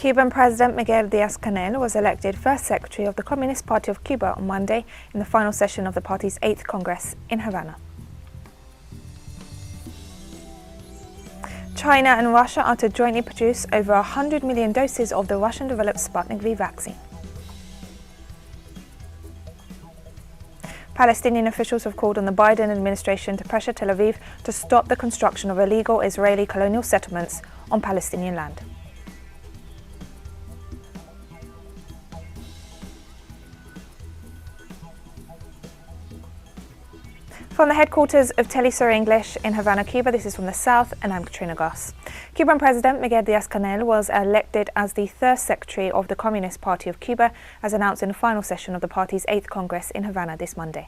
Cuban President Miguel Diaz-Canel was elected first secretary of the Communist Party of Cuba on Monday in the final session of the party's 8th Congress in Havana. China and Russia are to jointly produce over 100 million doses of the Russian-developed Sputnik V vaccine. Palestinian officials have called on the Biden administration to pressure Tel Aviv to stop the construction of illegal Israeli colonial settlements on Palestinian land. From the headquarters of teleSUR English in Havana, Cuba, this is From the South, and I'm Katrina Goss. Cuban President Miguel Diaz-Canel was elected as the third secretary of the Communist Party of Cuba, as announced in the final session of the party's 8th Congress in Havana this Monday.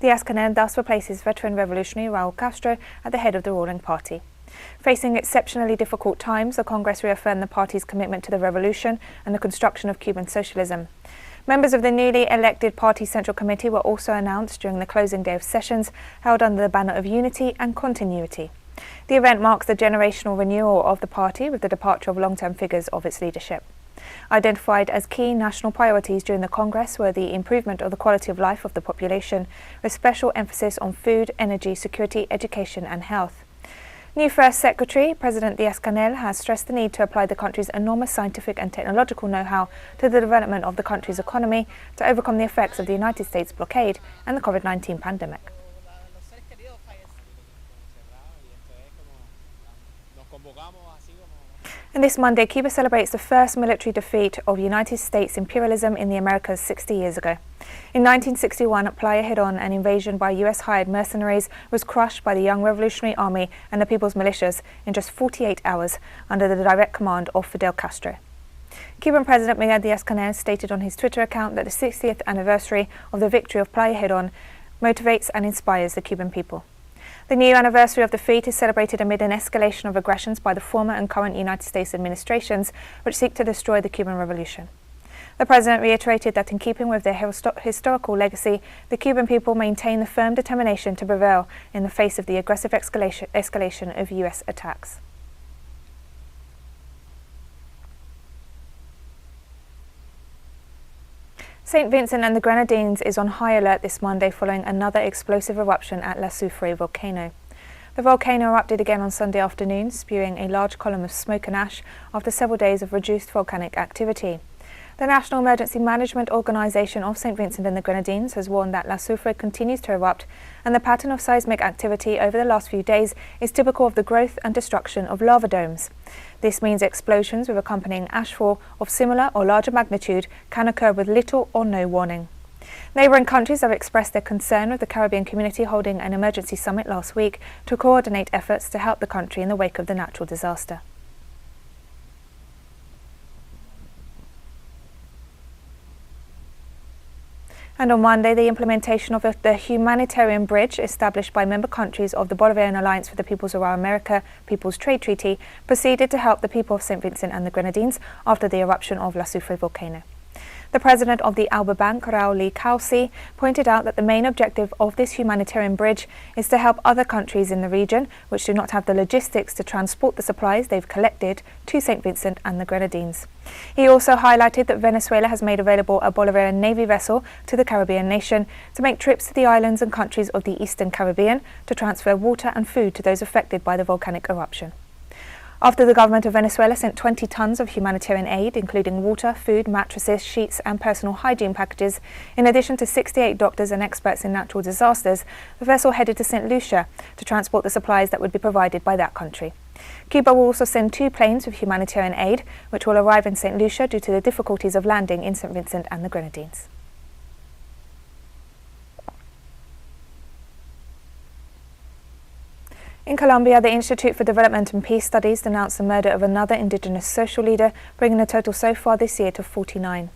Diaz-Canel thus replaces veteran revolutionary Raul Castro at the head of the ruling party. Facing exceptionally difficult times, the Congress reaffirmed the party's commitment to the revolution and the construction of Cuban socialism. Members of the newly elected party Central Committee were also announced during the closing day of sessions, held under the banner of unity and continuity. The event marks the generational renewal of the party with the departure of long-term figures of its leadership. Identified as key national priorities during the Congress were the improvement of the quality of life of the population, with special emphasis on food, energy, security, education and health. New First Secretary, President Diaz-Canel, has stressed the need to apply the country's enormous scientific and technological know-how to the development of the country's economy to overcome the effects of the United States blockade and the COVID-19 pandemic. And this Monday, Cuba celebrates the first military defeat of United States imperialism in the Americas 60 years ago. In 1961, Playa Girón, an invasion by US-hired mercenaries, was crushed by the Young Revolutionary Army and the People's Militias in just 48 hours under the direct command of Fidel Castro. Cuban President Miguel Diaz-Canel stated on his Twitter account that the 60th anniversary of the victory of Playa Girón motivates and inspires the Cuban people. The new anniversary of defeat is celebrated amid an escalation of aggressions by the former and current United States administrations, which seek to destroy the Cuban Revolution. The President reiterated that in keeping with their historical legacy, the Cuban people maintain the firm determination to prevail in the face of the aggressive escalation of US attacks. St. Vincent and the Grenadines is on high alert this Monday following another explosive eruption at La Soufre volcano. The volcano erupted again on Sunday afternoon, spewing a large column of smoke and ash after several days of reduced volcanic activity. The National Emergency Management Organization of St. Vincent and the Grenadines has warned that La Soufre continues to erupt, and the pattern of seismic activity over the last few days is typical of the growth and destruction of lava domes. This means explosions with accompanying ashfall of similar or larger magnitude can occur with little or no warning. Neighbouring countries have expressed their concern with the Caribbean community holding an emergency summit last week to coordinate efforts to help the country in the wake of the natural disaster. And on Monday, the implementation of the humanitarian bridge established by member countries of the Bolivarian Alliance for the Peoples of Our America People's Trade Treaty proceeded to help the people of St. Vincent and the Grenadines after the eruption of La Soufre volcano. The president of the Alba Bank, Raul Lee Cauci, pointed out that the main objective of this humanitarian bridge is to help other countries in the region which do not have the logistics to transport the supplies they've collected to St. Vincent and the Grenadines. He also highlighted that Venezuela has made available a Bolivarian Navy vessel to the Caribbean nation to make trips to the islands and countries of the Eastern Caribbean to transfer water and food to those affected by the volcanic eruption. After the government of Venezuela sent 20 tons of humanitarian aid, including water, food, mattresses, sheets and personal hygiene packages, in addition to 68 doctors and experts in natural disasters, the vessel headed to St. Lucia to transport the supplies that would be provided by that country. Cuba will also send 2 planes with humanitarian aid, which will arrive in St. Lucia due to the difficulties of landing in St. Vincent and the Grenadines. In Colombia, the Institute for Development and Peace Studies denounced the murder of another indigenous social leader, bringing the total so far this year to 49.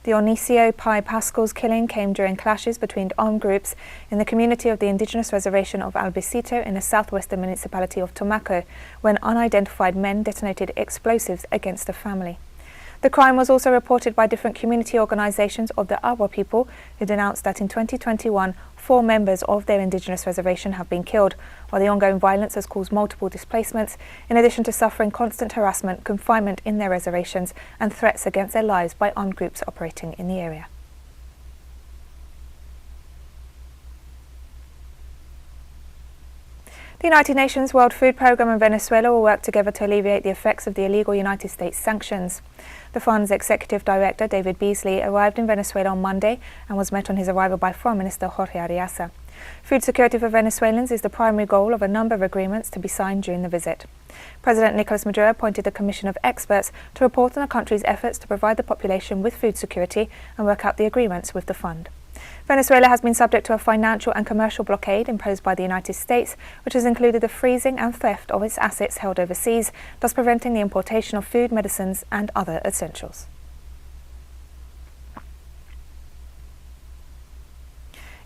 The Onicio Pai Pascal's killing came during clashes between armed groups in the community of the indigenous reservation of Albacito in the southwestern municipality of Tumaco, when unidentified men detonated explosives against a family. The crime was also reported by different community organisations of the Awa people, who denounced that in 2021, 4 members of their indigenous reservation have been killed, while the ongoing violence has caused multiple displacements, in addition to suffering constant harassment, confinement in their reservations, and threats against their lives by armed groups operating in the area. The United Nations World Food Programme and Venezuela will work together to alleviate the effects of the illegal United States sanctions. The fund's executive director, David Beasley, arrived in Venezuela on Monday and was met on his arrival by Foreign Minister Jorge Arias. Food security for Venezuelans is the primary goal of a number of agreements to be signed during the visit. President Nicolas Maduro appointed a commission of experts to report on the country's efforts to provide the population with food security and work out the agreements with the fund. Venezuela has been subject to a financial and commercial blockade imposed by the United States, which has included the freezing and theft of its assets held overseas, thus preventing the importation of food, medicines and other essentials.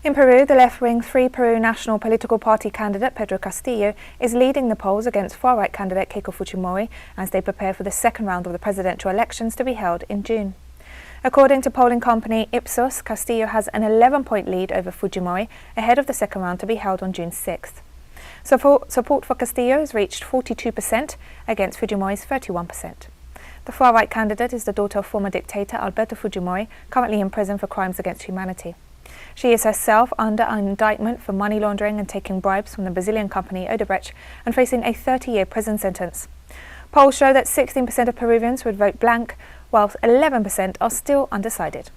In Peru, the left-wing Free Peru National Political Party candidate Pedro Castillo is leading the polls against far-right candidate Keiko Fujimori as they prepare for the second round of the presidential elections to be held in June. According to polling company Ipsos, Castillo has an 11-point lead over Fujimori ahead of the second round to be held on June 6th. Support for Castillo has reached 42% against Fujimori's 31%. The far-right candidate is the daughter of former dictator Alberto Fujimori, currently in prison for crimes against humanity. She is herself under an indictment for money laundering and taking bribes from the Brazilian company Odebrecht and facing a 30-year prison sentence. Polls show that 16% of Peruvians would vote blank, whilst 11% are still undecided.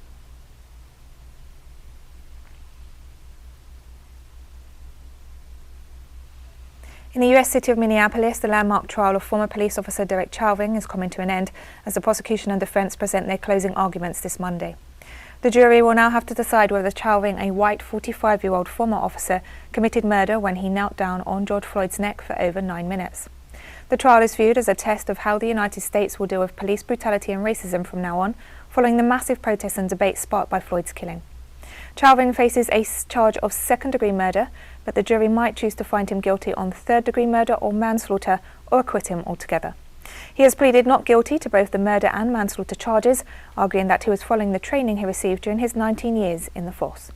In the US city of Minneapolis, the landmark trial of former police officer Derek Chauvin is coming to an end as the prosecution and defense present their closing arguments this Monday. The jury will now have to decide whether Chauvin, a white 45-year-old former officer, committed murder when he knelt down on George Floyd's neck for over 9 minutes. The trial is viewed as a test of how the United States will deal with police brutality and racism from now on, following the massive protests and debate sparked by Floyd's killing. Chauvin faces a charge of second-degree murder, but the jury might choose to find him guilty on third-degree murder or manslaughter or acquit him altogether. He has pleaded not guilty to both the murder and manslaughter charges, arguing that he was following the training he received during his 19 years in the force.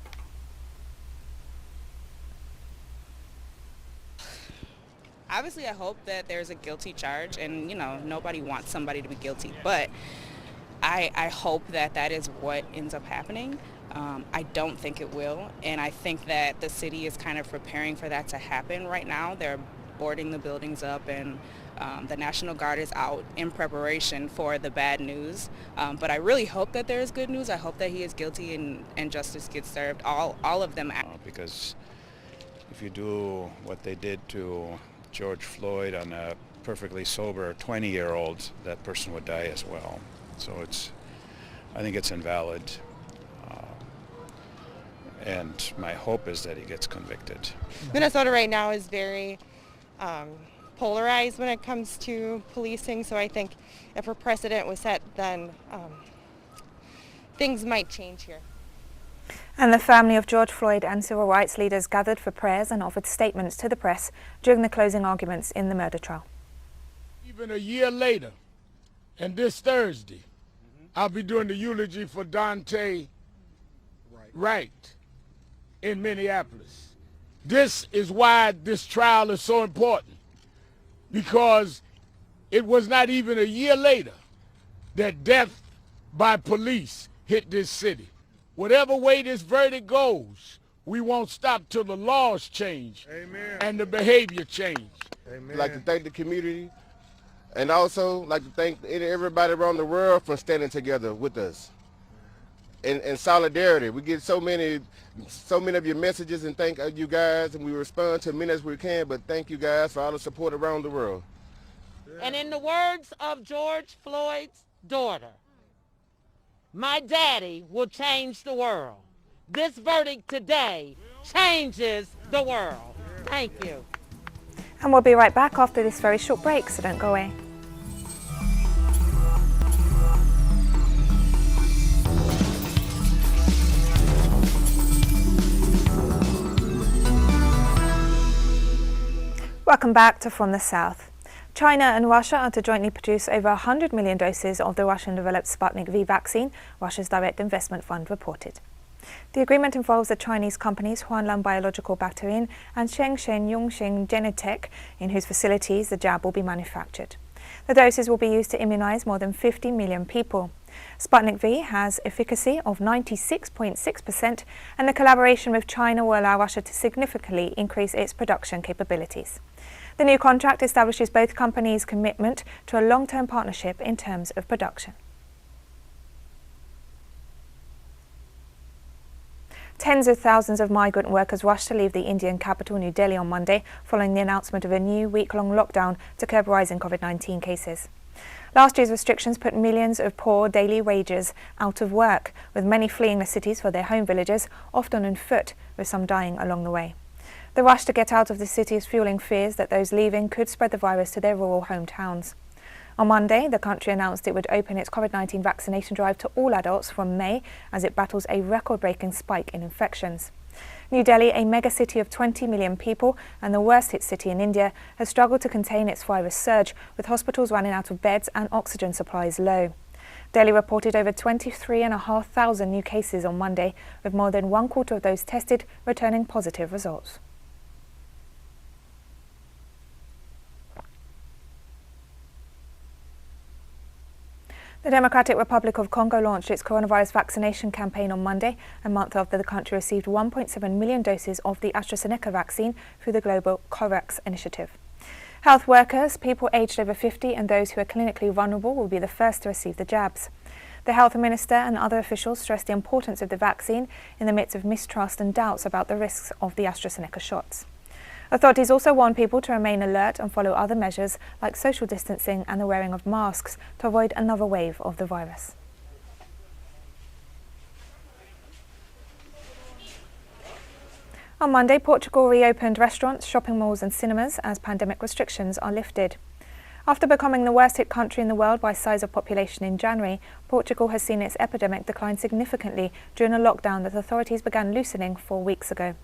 Obviously, I hope that there's a guilty charge, and nobody wants somebody to be guilty, but I hope that that is what ends up happening. I don't think it will, and I think that the city is kind of preparing for that to happen right now. They're boarding the buildings up, and the National Guard is out in preparation for the bad news. But I really hope that there is good news. I hope that he is guilty and justice gets served, all of them. Because if you do what they did to George Floyd on a perfectly sober 20-year-old, that person would die as well. So I think it's invalid. And my hope is that he gets convicted. Minnesota right now is very polarized when it comes to policing, so I think if a precedent was set, then things might change here. And the family of George Floyd and civil rights leaders gathered for prayers and offered statements to the press during the closing arguments in the murder trial. Even a year later, and this Thursday, I'll be doing the eulogy for Dante Wright in Minneapolis. This is why this trial is so important, because it was not even a year later that death by police hit this city. Whatever way this verdict goes, we won't stop till the laws change. Amen. And the behavior change. Amen. I'd like to thank the community, and also like to thank everybody around the world for standing together with us. In solidarity, we get so many of your messages, and thank you guys, and we respond to as many as we can, but thank you guys for all the support around the world. And in the words of George Floyd's daughter, my daddy will change the world. This verdict today changes the world. Thank you. And we'll be right back after this very short break, so don't go away. Welcome back to From the South. China and Russia are to jointly produce over 100 million doses of the Russian-developed Sputnik V vaccine, Russia's direct investment fund reported. The agreement involves the Chinese companies Huanlan Biological Bacterium and Shengshen Yongxing Genentech, in whose facilities the jab will be manufactured. The doses will be used to immunize more than 50 million people. Sputnik V has efficacy of 96.6%, and the collaboration with China will allow Russia to significantly increase its production capabilities. The new contract establishes both companies' commitment to a long-term partnership in terms of production. Tens of thousands of migrant workers rushed to leave the Indian capital, New Delhi, on Monday, following the announcement of a new week-long lockdown to curb rising COVID-19 cases. Last year's restrictions put millions of poor daily wagers out of work, with many fleeing the cities for their home villages, often on foot, with some dying along the way. The rush to get out of the city is fueling fears that those leaving could spread the virus to their rural hometowns. On Monday, the country announced it would open its COVID-19 vaccination drive to all adults from May as it battles a record-breaking spike in infections. New Delhi, a megacity of 20 million people and the worst-hit city in India, has struggled to contain its virus surge, with hospitals running out of beds and oxygen supplies low. Delhi reported over 23,500 new cases on Monday, with more than one quarter of those tested returning positive results. The Democratic Republic of Congo launched its coronavirus vaccination campaign on Monday, a month after the country received 1.7 million doses of the AstraZeneca vaccine through the global COVAX initiative. Health workers, people aged over 50 and those who are clinically vulnerable will be the first to receive the jabs. The health minister and other officials stressed the importance of the vaccine in the midst of mistrust and doubts about the risks of the AstraZeneca shots. Authorities also warned people to remain alert and follow other measures like social distancing and the wearing of masks to avoid another wave of the virus. On Monday, Portugal reopened restaurants, shopping malls and cinemas as pandemic restrictions are lifted. After becoming the worst-hit country in the world by size of population in January, Portugal has seen its epidemic decline significantly during a lockdown that authorities began loosening 4 weeks ago.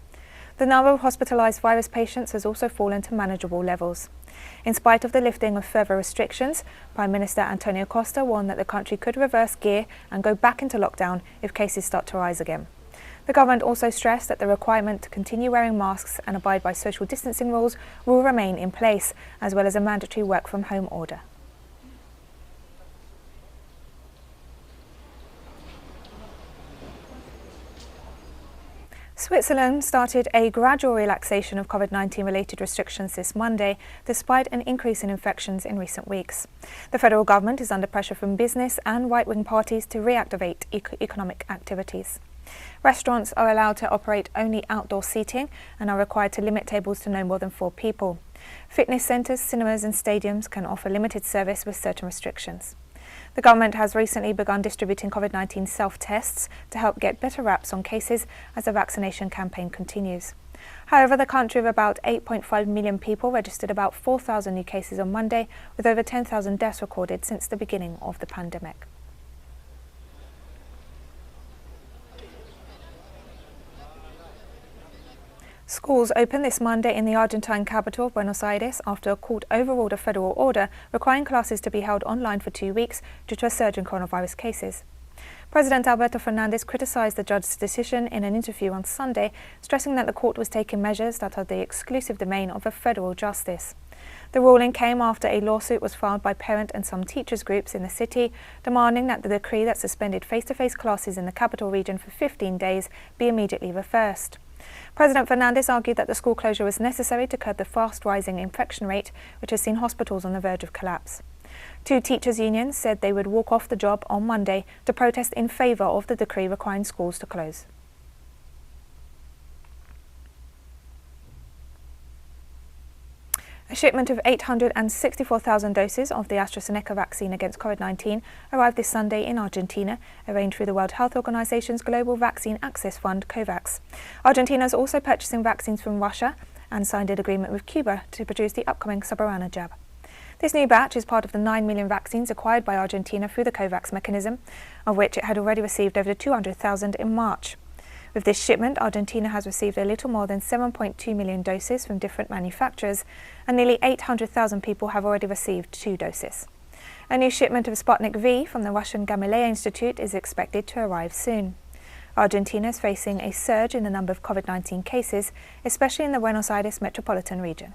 The number of hospitalised virus patients has also fallen to manageable levels. In spite of the lifting of further restrictions, Prime Minister Antonio Costa warned that the country could reverse gear and go back into lockdown if cases start to rise again. The government also stressed that the requirement to continue wearing masks and abide by social distancing rules will remain in place, as well as a mandatory work-from-home order. Switzerland started a gradual relaxation of COVID-19 related restrictions this Monday, despite an increase in infections in recent weeks. The federal government is under pressure from business and right-wing parties to reactivate economic activities. Restaurants are allowed to operate only outdoor seating and are required to limit tables to no more than 4 people. Fitness centres, cinemas and stadiums can offer limited service with certain restrictions. The government has recently begun distributing COVID-19 self-tests to help get better wraps on cases as the vaccination campaign continues. However, the country of about 8.5 million people registered about 4,000 new cases on Monday, with over 10,000 deaths recorded since the beginning of the pandemic. Schools opened this Monday in the Argentine capital, Buenos Aires, after a court overruled a federal order requiring classes to be held online for 2 weeks due to a surge in coronavirus cases. President Alberto Fernandez criticised the judge's decision in an interview on Sunday, stressing that the court was taking measures that are the exclusive domain of a federal justice. The ruling came after a lawsuit was filed by parent and some teachers groups in the city, demanding that the decree that suspended face-to-face classes in the capital region for 15 days be immediately reversed. President Fernandez argued that the school closure was necessary to curb the fast-rising infection rate, which has seen hospitals on the verge of collapse. 2 teachers' unions said they would walk off the job on Monday to protest in favour of the decree requiring schools to close. A shipment of 864,000 doses of the AstraZeneca vaccine against COVID-19 arrived this Sunday in Argentina, arranged through the World Health Organization's Global Vaccine Access Fund, COVAX. Argentina is also purchasing vaccines from Russia and signed an agreement with Cuba to produce the upcoming Sabarana jab. This new batch is part of the 9 million vaccines acquired by Argentina through the COVAX mechanism, of which it had already received over 200,000 in March. With this shipment, Argentina has received a little more than 7.2 million doses from different manufacturers, and nearly 800,000 people have already received 2 doses. A new shipment of Sputnik V from the Russian Gamaleya Institute is expected to arrive soon. Argentina is facing a surge in the number of COVID-19 cases, especially in the Buenos Aires metropolitan region.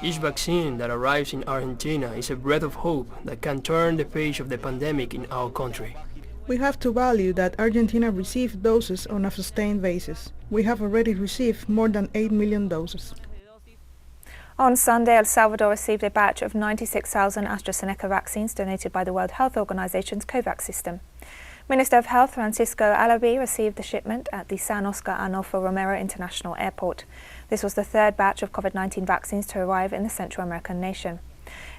Each vaccine that arrives in Argentina is a breath of hope that can turn the page of the pandemic in our country. We have to value that Argentina received doses on a sustained basis. We have already received more than 8 million doses. On Sunday, El Salvador received a batch of 96,000 AstraZeneca vaccines donated by the World Health Organization's COVAX system. Minister of Health Francisco Alaví received the shipment at the San Oscar Arnulfo Romero International Airport. This was the third batch of COVID-19 vaccines to arrive in the Central American nation.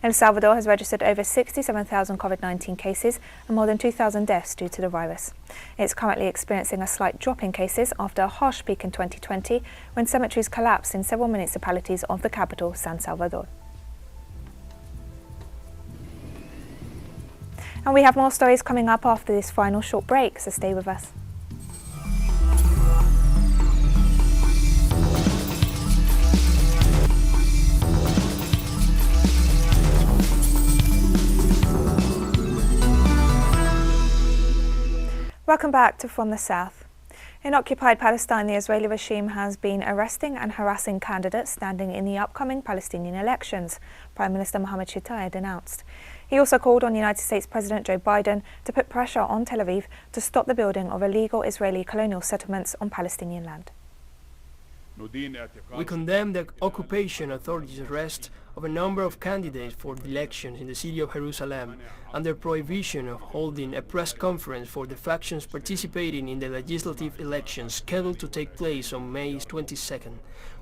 El Salvador has registered over 67,000 COVID-19 cases and more than 2,000 deaths due to the virus. It's currently experiencing a slight drop in cases after a harsh peak in 2020 when cemeteries collapsed in several municipalities of the capital, San Salvador. And we have more stories coming up after this final short break, so stay with us. Welcome back to From the South. In occupied Palestine, the Israeli regime has been arresting and harassing candidates standing in the upcoming Palestinian elections, Prime Minister Mohammed Shtayyeh announced. He also called on United States President Joe Biden to put pressure on Tel Aviv to stop the building of illegal Israeli colonial settlements on Palestinian land. We condemn the occupation authorities' arrest of a number of candidates for the elections in the city of Jerusalem and their prohibition of holding a press conference for the factions participating in the legislative elections scheduled to take place on May 22nd.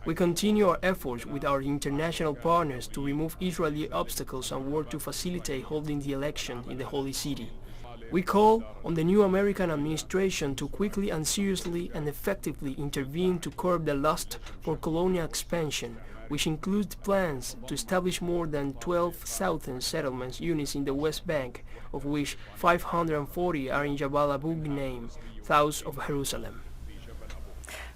We continue our efforts with our international partners to remove Israeli obstacles and work to facilitate holding the election in the Holy City. We call on the new American administration to quickly and seriously and effectively intervene to curb the lust for colonial expansion, which includes plans to establish more than 12,000 settlement units in the West Bank, of which 540 are in Jabal Abu Ghneim, south of Jerusalem.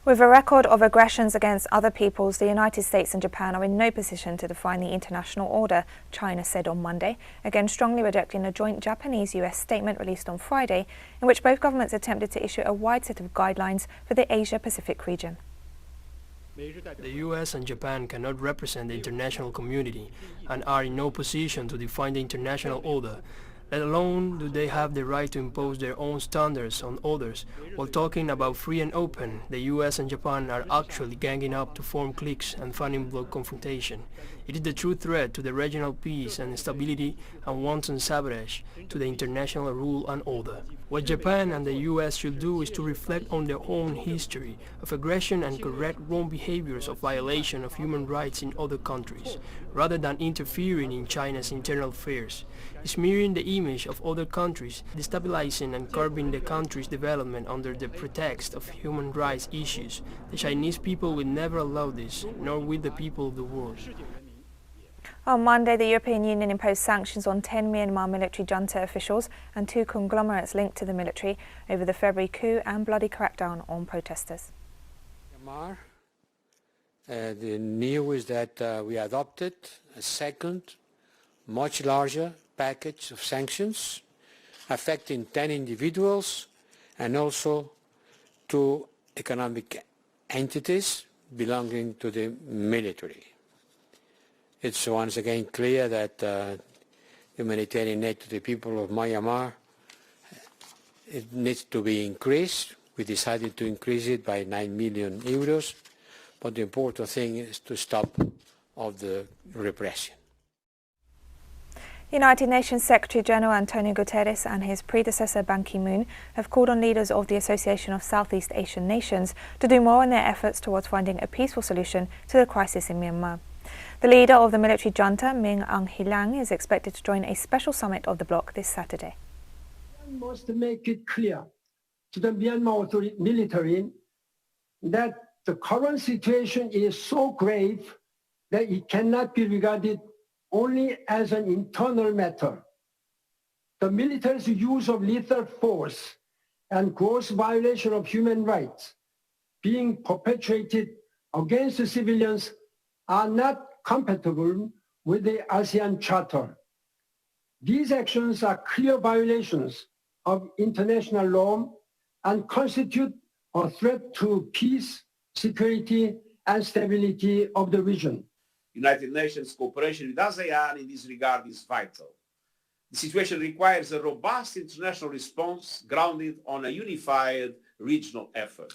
With a record of aggressions against other peoples, the United States and Japan are in no position to define the international order, China said on Monday, again strongly rejecting a joint Japanese-US statement released on Friday, in which both governments attempted to issue a wide set of guidelines for the Asia-Pacific region. The US and Japan cannot represent the international community and are in no position to define the international order, let alone do they have the right to impose their own standards on others. While talking about free and open, the US and Japan are actually ganging up to form cliques and fanning bloc confrontation. It is the true threat to the regional peace and stability and wanton sabotage to the international rule and order. What Japan and the US should do is to reflect on their own history of aggression and correct wrong behaviors of violation of human rights in other countries, rather than interfering in China's internal affairs, smearing the image of other countries, destabilizing and curbing the country's development under the pretext of human rights issues. The Chinese people will never allow this, nor will the people of the world. On Monday, the European Union imposed sanctions on 10 Myanmar military junta officials and 2 conglomerates linked to the military over the February coup and bloody crackdown on protesters. Myanmar, the news is that we adopted a second, much larger package of sanctions affecting 10 individuals and also 2 economic entities belonging to the military. It's once again clear that humanitarian aid to the people of Myanmar, it needs to be increased. We decided to increase it by 9 million euros, but the important thing is to stop of the repression. United Nations Secretary General Antonio Guterres and his predecessor Ban Ki-moon have called on leaders of the Association of Southeast Asian Nations to do more in their efforts towards finding a peaceful solution to the crisis in Myanmar. The leader of the military junta, Min Aung Hlaing, is expected to join a special summit of the bloc this Saturday. We must make it clear to the Myanmar military that the current situation is so grave that it cannot be regarded only as an internal matter. the military's use of lethal force and gross violation of human rights being perpetrated against the civilians are not compatible with the ASEAN Charter. These actions are clear violations of international law and constitute a threat to peace, security, and stability of the region. United Nations cooperation with ASEAN in this regard is vital. The situation requires a robust international response grounded on a unified regional effort.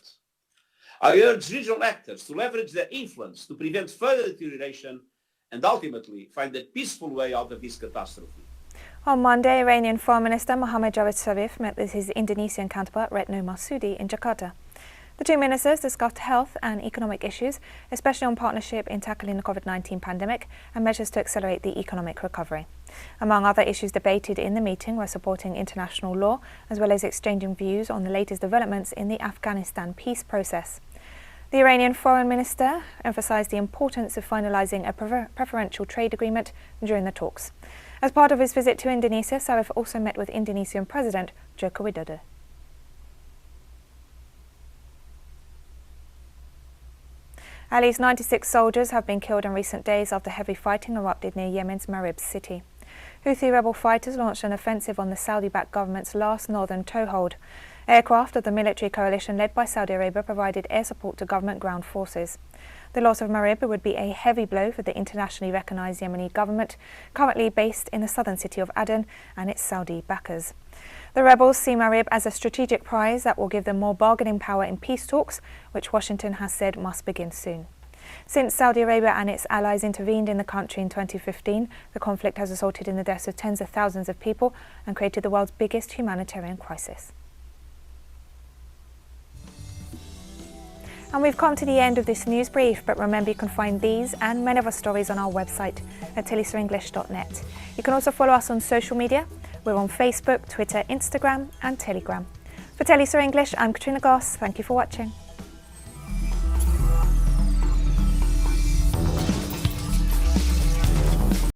I urge regional actors to leverage their influence to prevent further deterioration and ultimately find a peaceful way out of this catastrophe. On Monday, Iranian Foreign Minister Mohammad Javad Zarif met with his Indonesian counterpart Retno Marsudi in Jakarta. The two ministers discussed health and economic issues, especially on partnership in tackling the COVID-19 pandemic and measures to accelerate the economic recovery. Among other issues debated in the meeting were supporting international law, as well as exchanging views on the latest developments in the Afghanistan peace process. The Iranian Foreign Minister emphasized the importance of finalizing a preferential trade agreement during the talks. As part of his visit to Indonesia, Zarif also met with Indonesian President Joko Widodo. At least 96 soldiers have been killed in recent days after heavy fighting erupted near Yemen's Marib city. Houthi rebel fighters launched an offensive on the Saudi-backed government's last northern toehold. Aircraft of the military coalition led by Saudi Arabia provided air support to government ground forces. The loss of Marib would be a heavy blow for the internationally recognized Yemeni government, currently based in the southern city of Aden, and its Saudi backers. The rebels see Marib as a strategic prize that will give them more bargaining power in peace talks, which Washington has said must begin soon. Since Saudi Arabia and its allies intervened in the country in 2015, the conflict has resulted in the deaths of tens of thousands of people and created the world's biggest humanitarian crisis. And we've come to the end of this news brief, but remember you can find these and many other stories on our website at telesurenglish.net. You can also follow us on social media. We're on Facebook, Twitter, Instagram and Telegram. For teleSUR English, I'm Katrina Goss. Thank you for watching.